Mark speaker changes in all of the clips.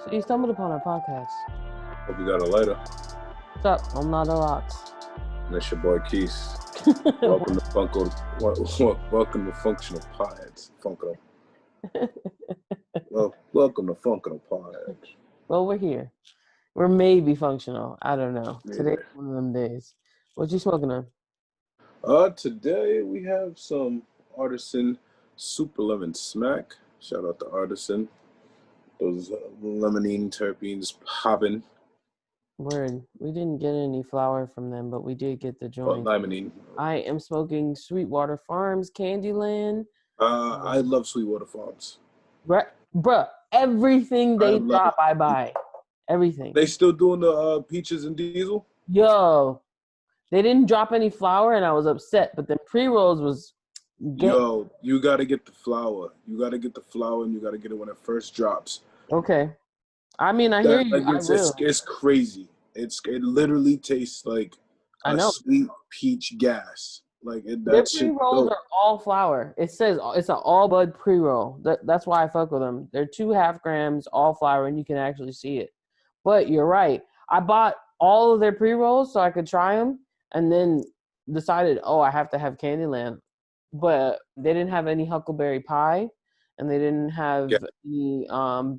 Speaker 1: So you stumbled upon our podcast.
Speaker 2: Hope you got a lighter.
Speaker 1: What's up? I'm Lotta
Speaker 2: And it's your boy Quise. Welcome to Functional Potheads. Welcome to Functional Potheads.
Speaker 1: Well, we're here. We're maybe functional. I don't know.
Speaker 2: Yeah.
Speaker 1: Today's one of them days. What you smoking on?
Speaker 2: Today we have some Artisan Super Lemon Smack. Shout out to Artisan. Those lemonine terpenes popping.
Speaker 1: Word. We didn't get any flour from them, but we did get the joint.
Speaker 2: Limonene.
Speaker 1: I am smoking Sweetwater Farms Candyland.
Speaker 2: I love Sweetwater Farms.
Speaker 1: Bruh, everything they drop, I buy. Everything.
Speaker 2: They still doing the peaches and diesel?
Speaker 1: Yo, they didn't drop any flour, and I was upset. But the pre-rolls was...
Speaker 2: Yo, you got to get the flour. You got to get the flour, and you got to get it when it first drops.
Speaker 1: Okay. I mean, I hear you.
Speaker 2: It's crazy. It literally tastes like a sweet peach gas. Like
Speaker 1: their pre-rolls are all flour. It says it's an all bud pre-roll. That's why I fuck with them. They're 2.5 grams, all flour, and you can actually see it. But you're right. I bought all of their pre-rolls so I could try them, and then decided, I have to have Candyland. But they didn't have any Huckleberry Pie, and they didn't have any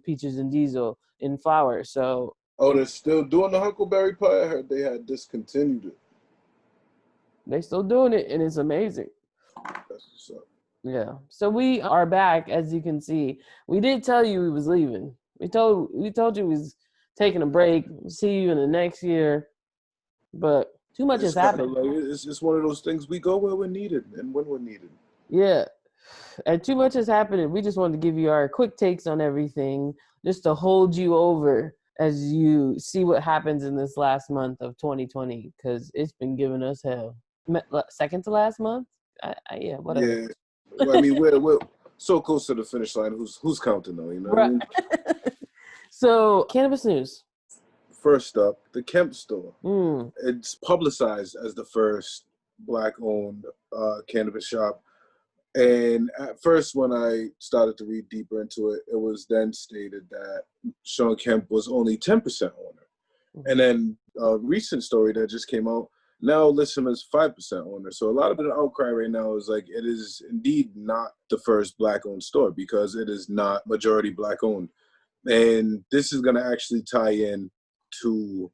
Speaker 1: peaches and diesel in flour. So
Speaker 2: they're still doing the Huckleberry Pie? I heard they had discontinued it.
Speaker 1: They still doing it, and it's amazing.
Speaker 2: That's what's up.
Speaker 1: Yeah. So we are back, as you can see. We did tell you we was leaving. We told you we was taking a break. See you in the next year. But too much has happened.
Speaker 2: It's just one of those things. We go where we're needed and when we're needed.
Speaker 1: Yeah. And too much has happened, and we just wanted to give you our quick takes on everything, just to hold you over as you see what happens in this last month of 2020, because it's been giving us hell. Second to last month? Yeah, whatever.
Speaker 2: Yeah. Well, I mean, we're so close to the finish line. Who's counting, though? You know what I mean?
Speaker 1: So, cannabis news.
Speaker 2: First up, the Kemp store. It's publicized as the first Black-owned cannabis shop. And at first, when I started to read deeper into it, it was then stated that Sean Kemp was only 10% owner. And then a recent story that just came out now lists him as 5% owner. So a lot of the outcry right now is like, it is indeed not the first Black-owned store because it is not majority Black-owned. And this is going to actually tie in to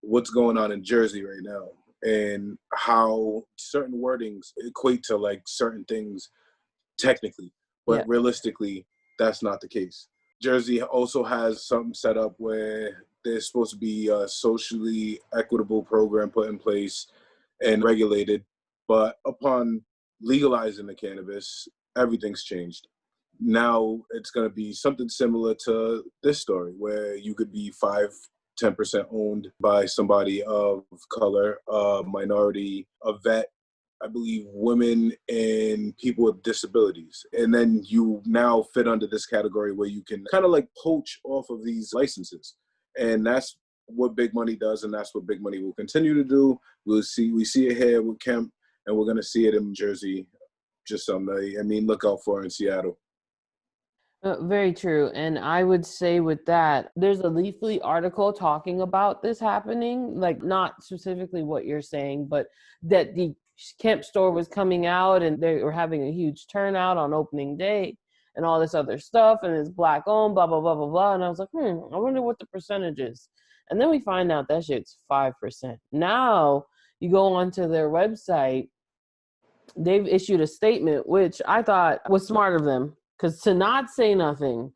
Speaker 2: what's going on in Jersey right now and how certain wordings equate to like certain things technically, but realistically, that's not the case. Jersey also has something set up where there's supposed to be a socially equitable program put in place and regulated, but upon legalizing the cannabis, everything's changed. Now it's going to be something similar to this story where you could be 10% owned by somebody of color, a minority, a vet, I believe women and people with disabilities. And then you now fit under this category where you can kind of like poach off of these licenses. And that's what big money does. And that's what big money will continue to do. We see it here with Kemp, and we're going to see it in Jersey just someday. I mean, look out for it in Seattle.
Speaker 1: Very true. And I would say with that, there's a Leafly article talking about this happening, like not specifically what you're saying, but that the Kemp store was coming out and they were having a huge turnout on opening day and all this other stuff. And it's Black owned, blah, blah, blah, blah, blah. And I was like, I wonder what the percentage is. And then we find out that shit's 5%. Now you go onto their website, they've issued a statement, which I thought was smart of them. Because to not say nothing,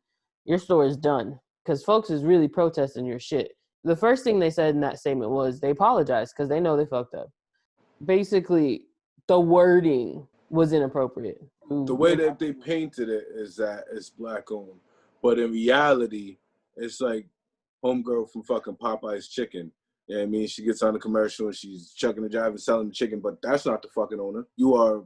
Speaker 1: your store is done. Because folks is really protesting your shit. The first thing they said in that statement was they apologized because they know they fucked up. Basically, the wording was inappropriate.
Speaker 2: The way that they painted it is that it's Black-owned. But in reality, it's like homegirl from fucking Popeye's Chicken. You know what I mean? She gets on the commercial and she's chucking the drive and selling the chicken, but that's not the fucking owner. You are,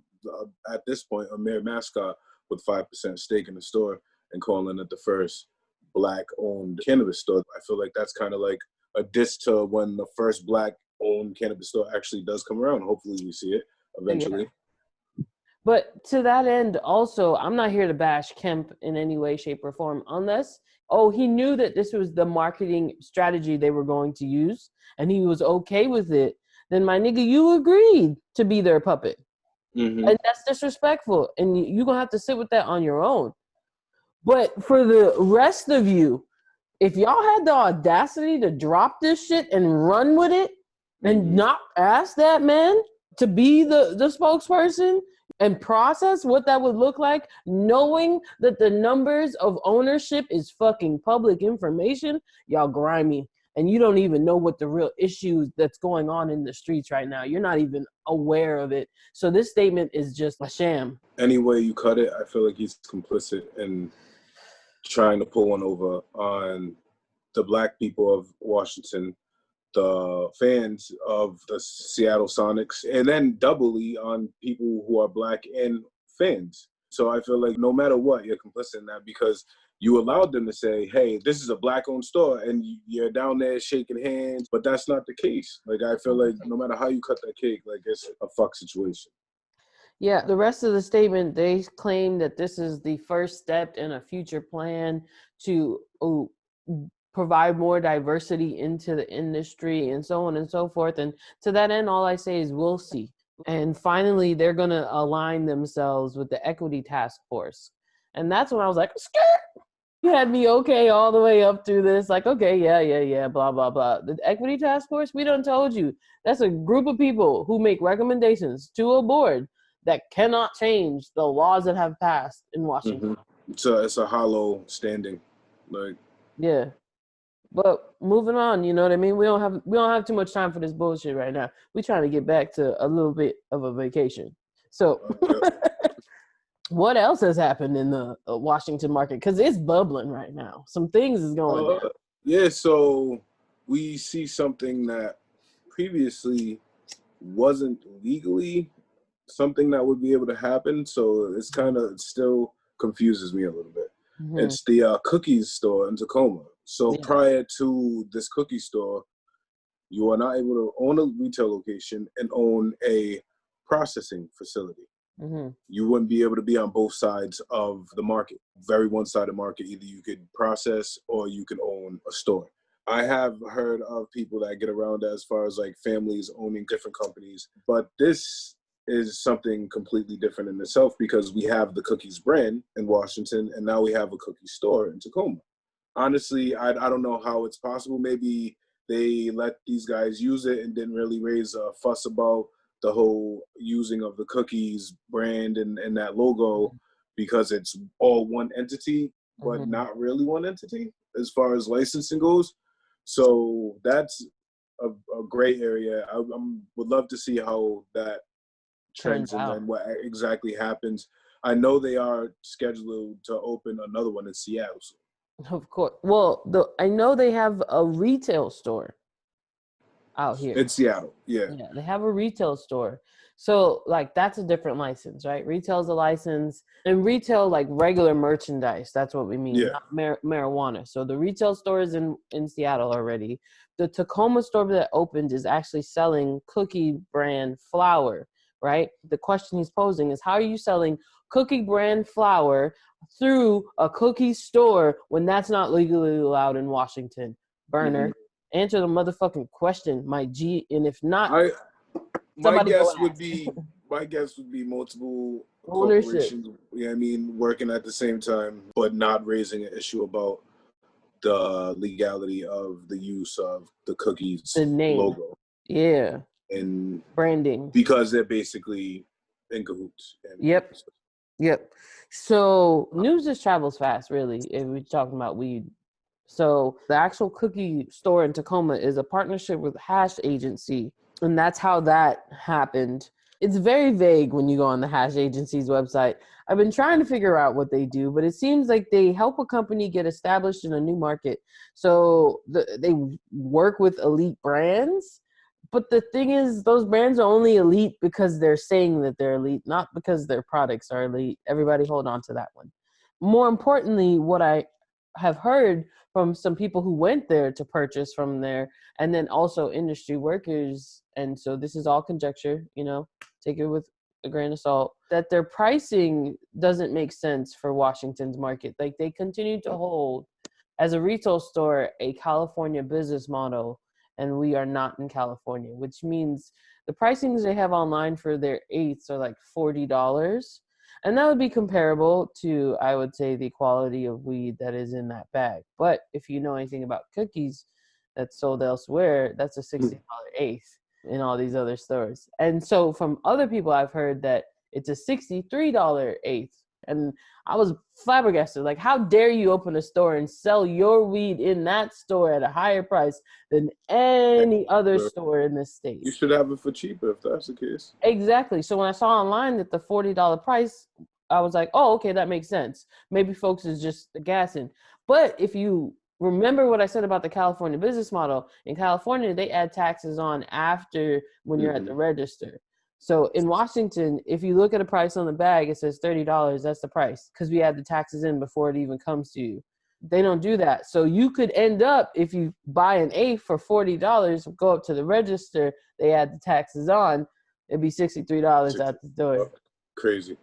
Speaker 2: at this point, a mere mascot with 5% stake in the store and calling it the first Black-owned cannabis store. I feel like that's kind of like a diss to when the first Black-owned cannabis store actually does come around. Hopefully we see it eventually.
Speaker 1: But to that end, also, I'm not here to bash Kemp in any way, shape, or form, unless, he knew that this was the marketing strategy they were going to use, and he was okay with it. Then, my nigga, you agreed to be their puppet.
Speaker 2: Mm-hmm.
Speaker 1: And that's disrespectful. And you're going to have to sit with that on your own. But for the rest of you, if y'all had the audacity to drop this shit and run with it and not ask that man to be the spokesperson and process what that would look like, knowing that the numbers of ownership is fucking public information, y'all grimy. And you don't even know what the real issues that's going on in the streets right now. You're not even aware of it. So this statement is just a sham.
Speaker 2: Any way you cut it, I feel like he's complicit in trying to pull one over on the black people of Washington, the fans of the Seattle Sonics, and then doubly on people who are black and fans. So I feel like no matter what, you're complicit in that because you allowed them to say, hey, this is a black-owned store, and you're down there shaking hands, but that's not the case. Like, I feel like no matter how you cut that cake, like, it's a fuck situation.
Speaker 1: Yeah, the rest of the statement, they claim that this is the first step in a future plan to provide more diversity into the industry and so on and so forth. And to that end, all I say is we'll see. And finally, they're going to align themselves with the equity task force. And that's when I was like, skirt! You had me okay all the way up through this. Like, okay, yeah, blah, blah, blah. The equity task force, we done told you. That's a group of people who make recommendations to a board that cannot change the laws that have passed in Washington.
Speaker 2: It's a hollow standing. Like,
Speaker 1: yeah. But moving on, you know what I mean? We don't have too much time for this bullshit right now. We're trying to get back to a little bit of a vacation. So what else has happened in the Washington market? Because it's bubbling right now. Some things is going down.
Speaker 2: Yeah, so we see something that previously wasn't legally something that would be able to happen. So it's kind of still confuses me a little bit. It's the cookies store in Tacoma. So prior to this cookie store, you are not able to own a retail location and own a processing facility. You wouldn't be able to be on both sides of the market, very one-sided market. Either you could process or you could own a store. I have heard of people that get around as far as like families owning different companies, but this is something completely different in itself because we have the cookies brand in Washington and now we have a cookie store in Tacoma. Honestly, I don't know how it's possible. Maybe they let these guys use it and didn't really raise a fuss about the whole using of the cookies brand and that logo because it's all one entity, but not really one entity as far as licensing goes. So that's a gray area. I would love to see how that trends and then what exactly happens. I know they are scheduled to open another one in Seattle soon.
Speaker 1: Of course. Well, I know they have a retail store out here.
Speaker 2: In Seattle, yeah.
Speaker 1: Yeah, they have a retail store. So, like, that's a different license, right? Retail's a license. And retail, like, regular merchandise. That's what we mean, not marijuana. So, the retail store is in Seattle already. The Tacoma store that opened is actually selling cookie brand flour, right? The question he's posing is, how are you selling cookie brand flour through a cookie store when that's not legally allowed in Washington? Burner, answer the motherfucking question, my G. And if not,
Speaker 2: my guess would be multiple corporations. Yeah, I mean, working at the same time, but not raising an issue about the legality of the use of the cookies
Speaker 1: the name
Speaker 2: logo.
Speaker 1: Yeah.
Speaker 2: And
Speaker 1: branding.
Speaker 2: Because they're basically in cahoots.
Speaker 1: Yep. So news just travels fast, really, if we're talking about weed. So the actual cookie store in Tacoma is a partnership with Hash Agency, and that's how that happened. It's very vague when you go on the Hash Agency's website. I've been trying to figure out what they do, but it seems like they help a company get established in a new market. So they work with elite brands. But the thing is, those brands are only elite because they're saying that they're elite, not because their products are elite. Everybody hold on to that one. More importantly, what I have heard from some people who went there to purchase from there, and then also industry workers, and so this is all conjecture, take it with a grain of salt, that their pricing doesn't make sense for Washington's market. Like, they continue to hold, as a retail store, a California business model, and we are not in California, which means the pricings they have online for their eighths are like $40. And that would be comparable to, I would say, the quality of weed that is in that bag. But if you know anything about cookies that's sold elsewhere, that's a $60 eighth in all these other stores. And so from other people, I've heard that it's a $63 eighth. And I was flabbergasted. Like, how dare you open a store and sell your weed in that store at a higher price than any other store in this state?
Speaker 2: You should have it for cheaper if that's the case.
Speaker 1: Exactly. So when I saw online that the $40 price, I was like, oh, okay, that makes sense. Maybe folks is just gassing. But if you remember what I said about the California business model, in California, they add taxes on after when you're at the register. So in Washington, if you look at a price on the bag, it says $30. That's the price, because we add the taxes in before it even comes to you. They don't do that. So you could end up, if you buy an eighth for $40, go up to the register, they add the taxes on, it'd be $63 at the door.
Speaker 2: Crazy.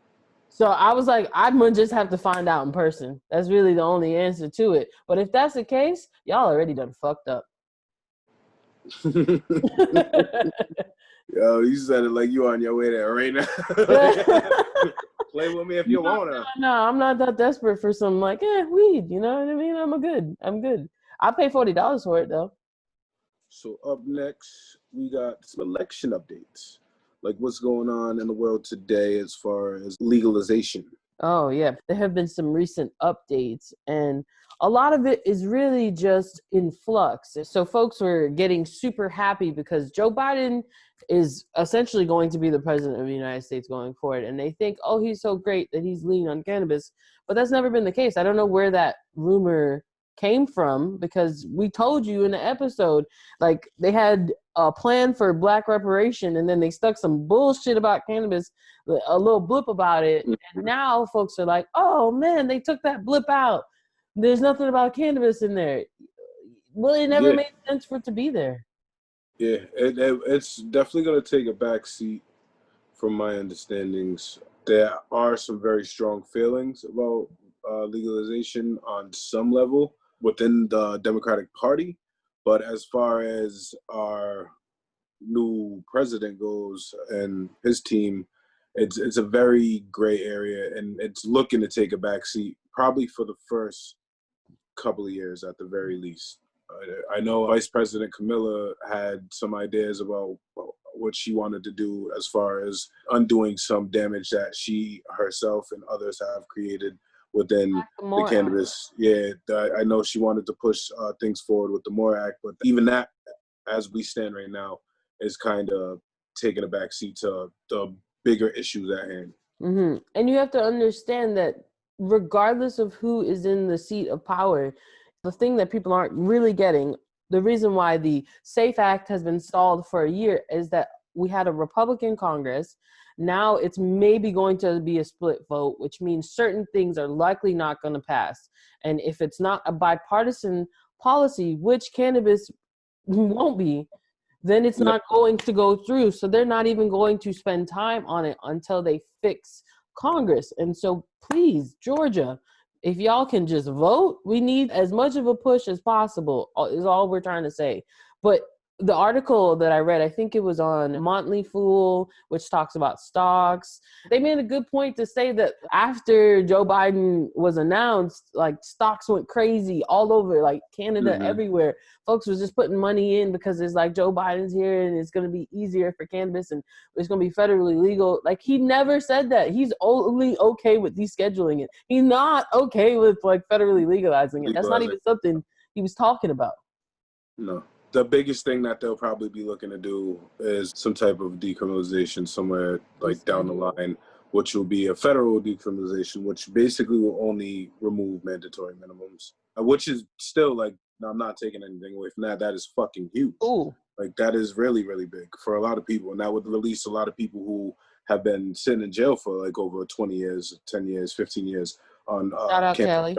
Speaker 1: So I was like, I'm going to just have to find out in person. That's really the only answer to it. But if that's the case, y'all already done fucked up.
Speaker 2: Yo, you said it like you on your way there right now. Play with me if you wanna.
Speaker 1: No, I'm not that desperate for some weed. You know what I mean? I'm good. I'll pay $40 for it though.
Speaker 2: So up next, we got some election updates. Like what's going on in the world today as far as legalization.
Speaker 1: Oh yeah, there have been some recent updates, and a lot of it is really just in flux. So folks were getting super happy because Joe Biden is essentially going to be the president of the United States going forward. And they think, oh, he's so great that he's lean on cannabis. But that's never been the case. I don't know where that rumor came from, because we told you in the episode, like, they had a plan for black reparation, and then they stuck some bullshit about cannabis, a little blip about it. And now folks are like, oh man, they took that blip out. There's nothing about cannabis in there. Well, it never made sense for it to be there.
Speaker 2: Yeah, it's definitely going to take a back seat from my understandings. There are some very strong feelings about legalization on some level within the Democratic Party. But as far as our new president goes and his team, it's a very gray area, and it's looking to take a back seat probably for the first couple of years at the very least. I know Vice President Camilla had some ideas about what she wanted to do as far as undoing some damage that she herself and others have created within the cannabis. Yeah, I know she wanted to push things forward with the MORE Act, but even that, as we stand right now, is kind of taking a back seat to the bigger issues at hand.
Speaker 1: Mm-hmm. And you have to understand that regardless of who is in the seat of power, the thing that people aren't really getting, the reason why the SAFE Act has been stalled for a year, is that we had a Republican Congress. Now it's maybe going to be a split vote, which means certain things are likely not going to pass. And if it's not a bipartisan policy, which cannabis won't be, then it's not going to go through. So they're not even going to spend time on it until they fix Congress. And so please, Georgia, if y'all can just vote, we need as much of a push as possible, is all we're trying to say. But the article that I read, I think it was on Motley Fool, which talks about stocks. They made a good point to say that after Joe Biden was announced, like, stocks went crazy all over, like Canada, everywhere. Folks was just putting money in because it's like Joe Biden's here and it's going to be easier for cannabis and it's going to be federally legal. Like, he never said that. He's only okay with descheduling it. He's not okay with like federally legalizing it. That's not even something he was talking about.
Speaker 2: No. The biggest thing that they'll probably be looking to do is some type of decriminalization somewhere like down the line, which will be a federal decriminalization, which basically will only remove mandatory minimums, which is still like, no, I'm not taking anything away from that. That is fucking huge.
Speaker 1: Ooh.
Speaker 2: Like, that is really, really big for a lot of people. And that would release a lot of people who have been sitting in jail for like over 20 years, 10 years, 15 years on
Speaker 1: Shout out Kelly.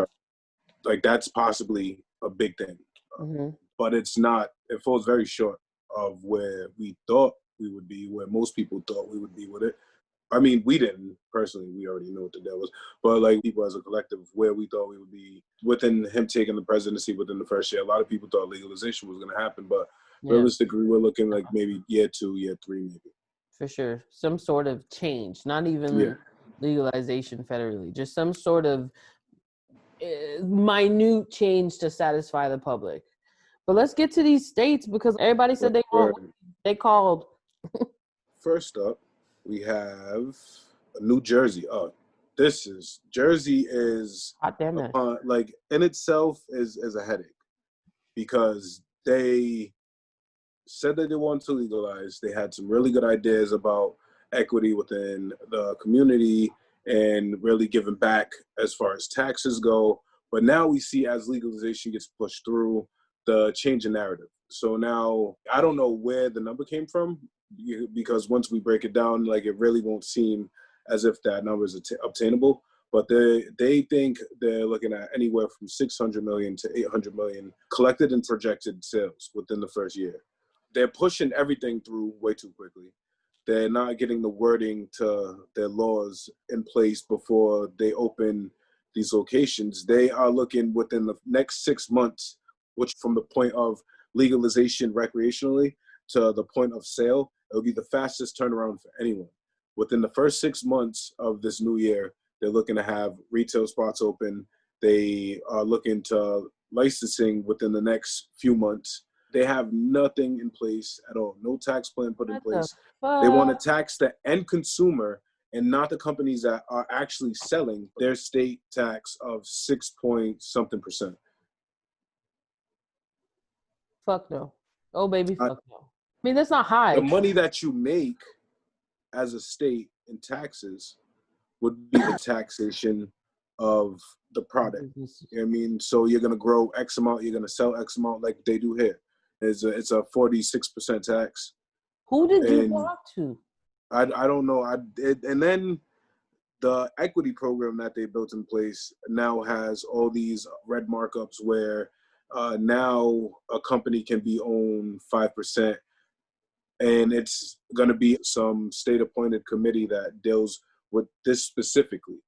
Speaker 2: Like, that's possibly a big thing. But it's not, it falls very short of where we thought we would be, where most people thought we would be with it. I mean, we didn't personally. We already knew what the deal was. But like people as a collective, where we thought we would be within him taking the presidency within the first year, a lot of people thought legalization was going to happen. But realistically, we're looking like maybe year 2, year 3, maybe.
Speaker 1: For sure. Some sort of change, not even legalization federally, just some sort of minute change to satisfy the public. But let's get to these states because everybody said they called.
Speaker 2: First up, we have New Jersey. Jersey is
Speaker 1: hot damn it.
Speaker 2: Like in itself is a headache because they said that they wanted to legalize. They had some really good ideas about equity within the community and really giving back as far as taxes go. But now we see as legalization gets pushed through, the change in narrative. So now I don't know where the number came from because once we break it down, like it really won't seem as if that number is obtainable. But they think they're looking at anywhere from 600 million to 800 million collected and projected sales within the first year. They're pushing everything through way too quickly. They're not getting the wording to their laws in place before they open these locations. They are looking within the next 6 months, which from the point of legalization recreationally to the point of sale, it'll be the fastest turnaround for anyone. Within the first 6 months of this new year, they're looking to have retail spots open. They are looking to licensing within the next few months. They have nothing in place at all. No tax plan put in place. They want to tax the end consumer and not the companies that are actually selling their state tax of 6-point-something%.
Speaker 1: Fuck no. Oh, baby, fuck no. I mean, that's not high.
Speaker 2: The money that you make as a state in taxes would be the taxation of the product. You know what I mean? So you're going to grow X amount, you're going to sell X amount like they do here. It's a 46% tax.
Speaker 1: Who did you talk to?
Speaker 2: I don't know. And then the equity program that they built in place now has all these red markups where now a company can be owned 5%. And it's going to be some state-appointed committee that deals with this specifically.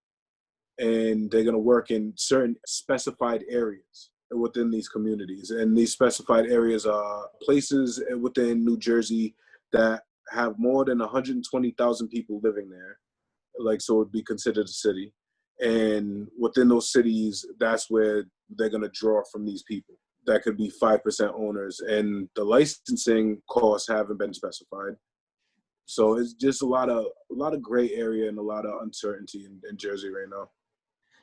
Speaker 2: And they're going to work in certain specified areas within these communities. And these specified areas are places within New Jersey that have more than 120,000 people living there. Like, so it would be considered a city. And within those cities, that's where they're going to draw from these people. That could be 5% owners, and the licensing costs haven't been specified. So it's just a lot of gray area and a lot of uncertainty in Jersey right now.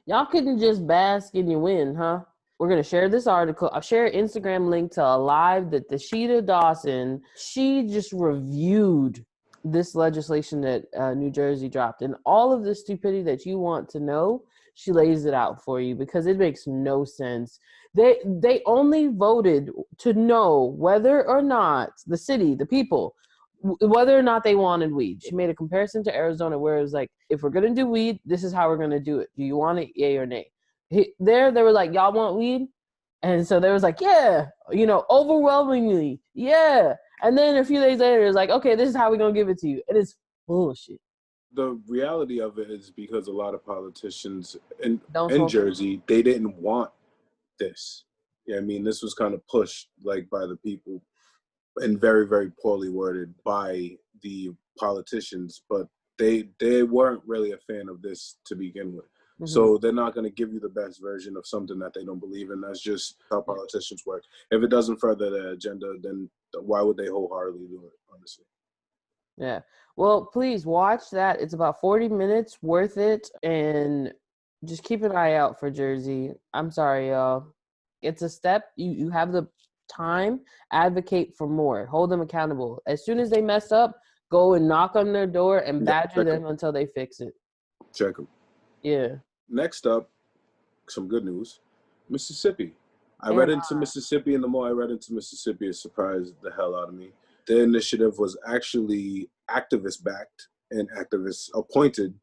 Speaker 1: Y'all couldn't just bask in your win, huh? We're going to share this article. I'll share an Instagram link to a live that Tashida Dawson, she just reviewed this legislation that New Jersey dropped. And all of the stupidity that you want to know, she lays it out for you because it makes no sense. They only voted to know whether or not the city, the people, whether or not they wanted weed. She made a comparison to Arizona where it was like, if we're going to do weed, this is how we're going to do it. Do you want it? Yay or nay? They were like, y'all want weed? And so they was like, yeah, overwhelmingly, yeah. And then a few days later, it's like, okay, this is how we're going to give it to you. It is bullshit.
Speaker 2: The reality of it is because a lot of politicians in Jersey, they didn't want this. Yeah, I mean, this was kind of pushed like by the people and very, very poorly worded by the politicians, but they weren't really a fan of this to begin with. Mm-hmm. So they're not going to give you the best version of something that they don't believe in. That's just how politicians work. If it doesn't further their agenda, then why would they wholeheartedly do it, honestly?
Speaker 1: Yeah. Well, please watch that. It's about 40 minutes, worth it. And just keep an eye out for Jersey. I'm sorry, y'all. It's a step. You have the time. Advocate for more. Hold them accountable. As soon as they mess up, go and knock on their door and badger them until they fix it.
Speaker 2: Check them.
Speaker 1: Yeah.
Speaker 2: Next up, some good news. Mississippi. I read into Mississippi, and the more I read into Mississippi, it surprised the hell out of me. The initiative was actually activist-backed and activist-appointed,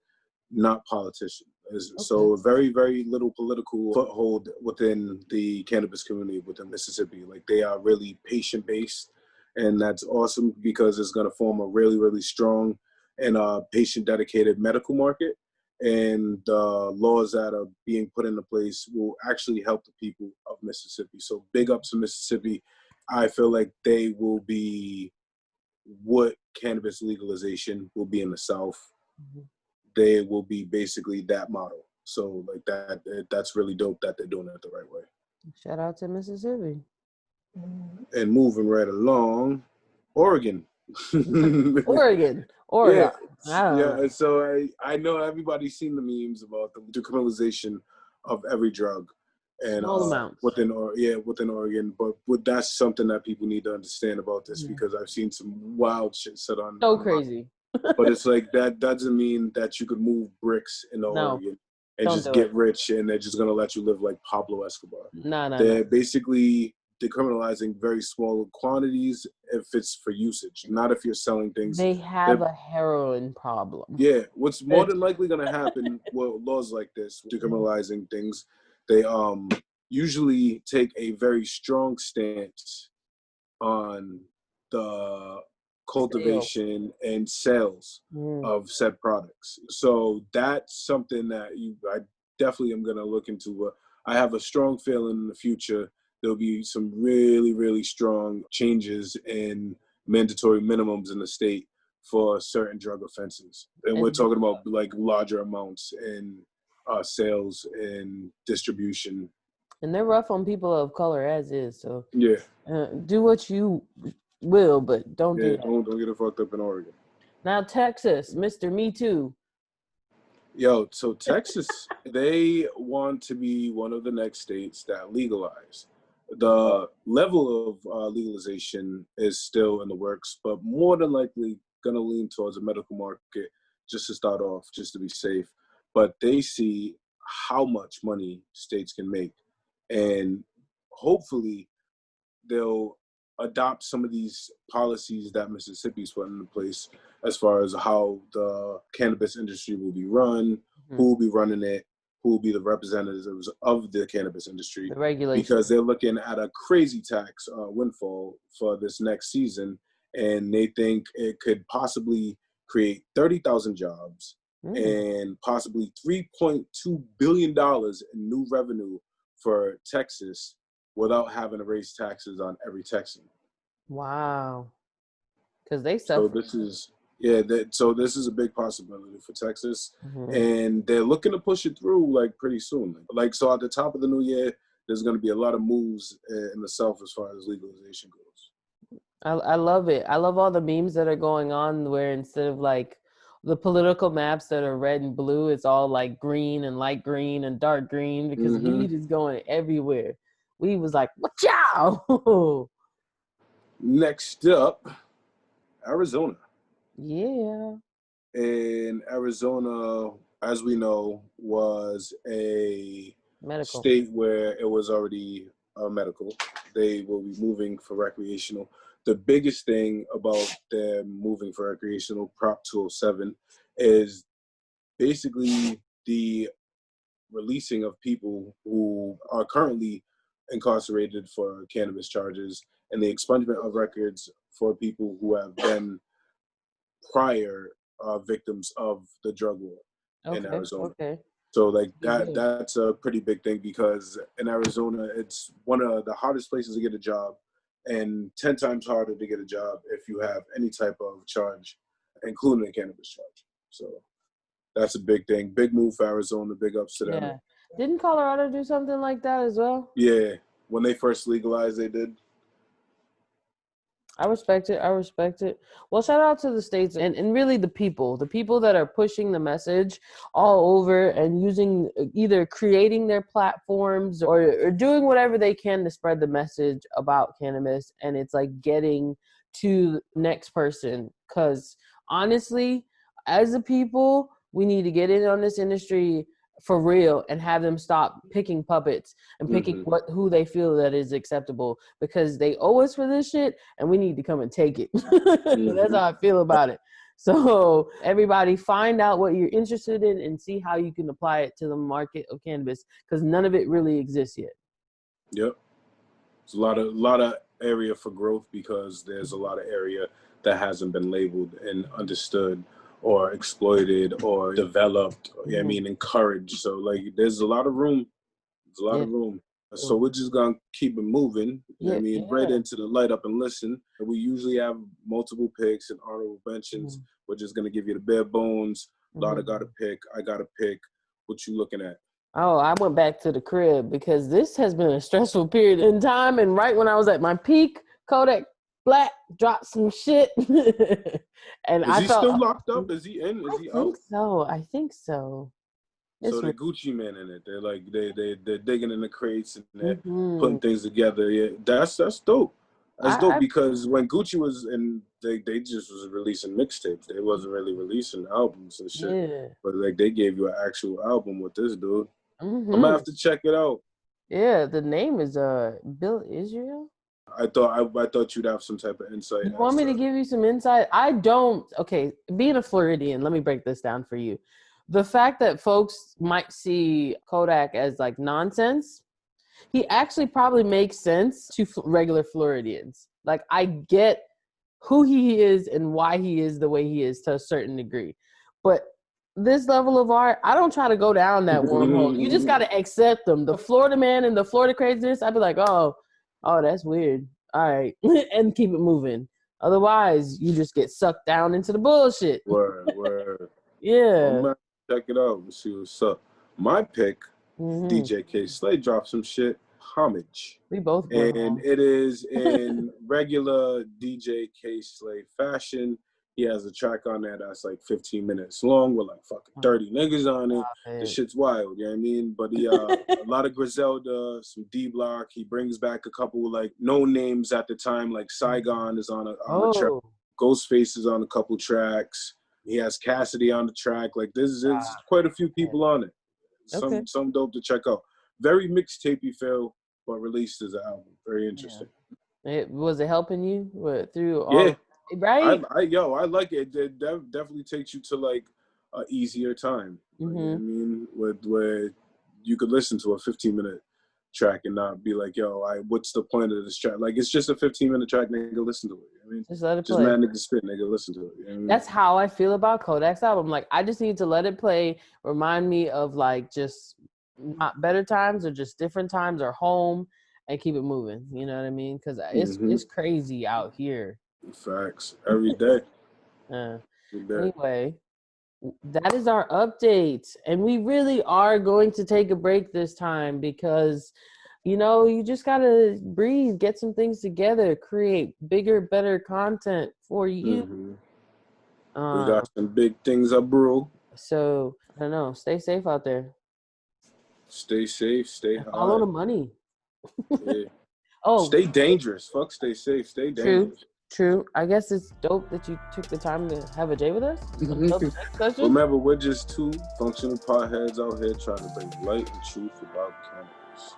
Speaker 2: not politicians. Okay. So very, very little political foothold within the cannabis community within Mississippi. Like, they are really patient-based, and that's awesome because it's going to form a really, really strong and a patient-dedicated medical market. And the laws that are being put into place will actually help the people of Mississippi. So big ups to Mississippi. I feel like they will be what cannabis legalization will be in the South. Mm-hmm. They will be basically that model. So like that's really dope that they're doing it the right way.
Speaker 1: Shout out to Mississippi.
Speaker 2: And moving right along, Oregon.
Speaker 1: Oregon.
Speaker 2: Yeah. So I know everybody's seen the memes about the decriminalization of every drug, and
Speaker 1: small amounts
Speaker 2: within Oregon. But that's something that people need to understand about this, because I've seen some wild shit said on.
Speaker 1: So crazy.
Speaker 2: But it's like that doesn't mean that you could move bricks into Oregon and just get rich, and they're just gonna let you live like Pablo Escobar. They're basically decriminalizing very small quantities if it's for usage, not if you're selling things.
Speaker 1: They have a heroin problem.
Speaker 2: Yeah, what's more than likely going to happen with laws like this, decriminalizing things, they usually take a very strong stance on the cultivation and sales of said products. So that's something that I definitely am going to look into. I have a strong feeling in the future there'll be some really, really strong changes in mandatory minimums in the state for certain drug offenses. And we're talking about like larger amounts in sales and distribution.
Speaker 1: And they're rough on people of color as is. So
Speaker 2: yeah,
Speaker 1: do what you will, but don't do that.
Speaker 2: Don't get it fucked up in Oregon.
Speaker 1: Now Texas, Mr. Me Too.
Speaker 2: Yo, so Texas, they want to be one of the next states that legalize. The level of legalization is still in the works, but more than likely going to lean towards a medical market just to start off, just to be safe. But they see how much money states can make, and hopefully they'll adopt some of these policies that Mississippi's put into place as far as how the cannabis industry will be run, who will be running it, who will be the representatives of the cannabis industry.
Speaker 1: The regulation.
Speaker 2: Because they're looking at a crazy tax windfall for this next season, and they think it could possibly create 30,000 jobs and possibly $3.2 billion in new revenue for Texas without having to raise taxes on every Texan.
Speaker 1: Wow. Because they suffer.
Speaker 2: So this is a big possibility for Texas, and they're looking to push it through like pretty soon. Like, so at the top of the new year, there's going to be a lot of moves in the South as far as legalization goes.
Speaker 1: I love it. I love all the memes that are going on where instead of like the political maps that are red and blue, it's all like green and light green and dark green, because weed is going everywhere. Weed was like, "Watchow!"
Speaker 2: Next up, Arizona.
Speaker 1: Yeah.
Speaker 2: And Arizona, as we know, was a
Speaker 1: medical
Speaker 2: state where it was already medical. They will be moving for recreational. The biggest thing about them moving for recreational, Prop 207, is basically the releasing of people who are currently incarcerated for cannabis charges, and the expungement of records for people who have been prior victims of the drug war in Arizona. So like that's a pretty big thing, because in Arizona, it's one of the hardest places to get a job, and 10 times harder to get a job if you have any type of charge, including a cannabis charge. So that's a big thing. Big move for Arizona. Big ups to them.
Speaker 1: Yeah. Didn't Colorado do something like that as well?
Speaker 2: Yeah. When they first legalized, they did.
Speaker 1: I respect it. Well, shout out to the states and really the people that are pushing the message all over and using, either creating their platforms or doing whatever they can to spread the message about cannabis. And it's like getting to the next person. Because honestly, as a people, we need to get in on this industry for real and have them stop picking puppets and picking who they feel that is acceptable, because they owe us for this shit and we need to come and take it. That's how I feel about it. So everybody find out what you're interested in and see how you can apply it to the market of cannabis, because none of it really exists yet.
Speaker 2: Yep. There's a lot of area for growth, because there's a lot of area that hasn't been labeled and understood or exploited or developed, I mean, encouraged. So like there's a lot of room. There's a lot of room. So we're just gonna keep it moving. I mean, right into the light up and listen. We usually have multiple picks and honorable mentions. We're just gonna give you the bare bones. Lotta got a pick. I got a pick. What you looking at?
Speaker 1: Oh, I went back to the crib because this has been a stressful period in time. And right when I was at my peak, Kodak Black dropped some shit. And
Speaker 2: Is he still locked up? Is he in? Is he out?
Speaker 1: I think so.
Speaker 2: So the Gucci man in it. They're like they're digging in the crates and they're putting things together. Yeah, that's dope. That's dope because when Gucci was in, they just was releasing mixtapes. They wasn't really releasing albums and shit. Yeah. But like they gave you an actual album with this dude. I'm gonna have to check it out.
Speaker 1: Yeah, the name is Bill Israel.
Speaker 2: I thought you'd have some type of insight.
Speaker 1: You want me to give you some insight? I don't. Okay, being a Floridian, let me break this down for you. The fact that folks might see Kodak as like nonsense, he actually probably makes sense to regular Floridians. Like I get who he is and why he is the way he is to a certain degree. But this level of art, I don't try to go down that wormhole. You just got to accept them. The Florida man and the Florida craziness, I'd be like, oh, that's weird. All right. And keep it moving. Otherwise, you just get sucked down into the bullshit.
Speaker 2: Word.
Speaker 1: Yeah.
Speaker 2: I'm gonna check it out and see what's up. My pick, DJ K Slay dropped some shit. Homage.
Speaker 1: We both.
Speaker 2: And it is in regular DJ K Slay fashion. He has a track on there that's like 15 minutes long with like fucking 30 niggas on it. The shit's wild, you know what I mean? But he a lot of Griselda, some D-Block. He brings back a couple like no names at the time, like Saigon is on a track. Ghostface is on a couple tracks. He has Cassidy on the track. Like there's quite a few people on it. Some dope to check out. Very mixtapey feel, but released as an album. Very interesting.
Speaker 1: Was it helping you through all? Yeah. Right?
Speaker 2: I like it. It definitely takes you to like an easier time. You know what I mean? Where you could listen to a 15-minute track and not be like, what's the point of this track? Like, it's just a 15-minute track, nigga, listen to it. You know what I mean?
Speaker 1: Just let it play.
Speaker 2: Just mad nigga spit, nigga, listen to it. You know what I mean?
Speaker 1: That's how I feel about Kodak's album. Like, I just need to let it play, remind me of like just not better times or just different times or home and keep it moving. You know what I mean? Because it's crazy out here.
Speaker 2: Facts. Every day.
Speaker 1: Anyway, that is our update. And we really are going to take a break this time because, you just got to breathe, get some things together, create bigger, better content for you.
Speaker 2: We got some big things up, bro.
Speaker 1: So, I don't know. Stay safe out there.
Speaker 2: Stay safe. Stay high.
Speaker 1: Follow the money.
Speaker 2: Yeah. Stay dangerous. Fuck stay safe. Stay dangerous.
Speaker 1: True. I guess it's dope that you took the time to have a J with us.
Speaker 2: Remember, we're just two functional potheads out here trying to bring light and truth about cannabis.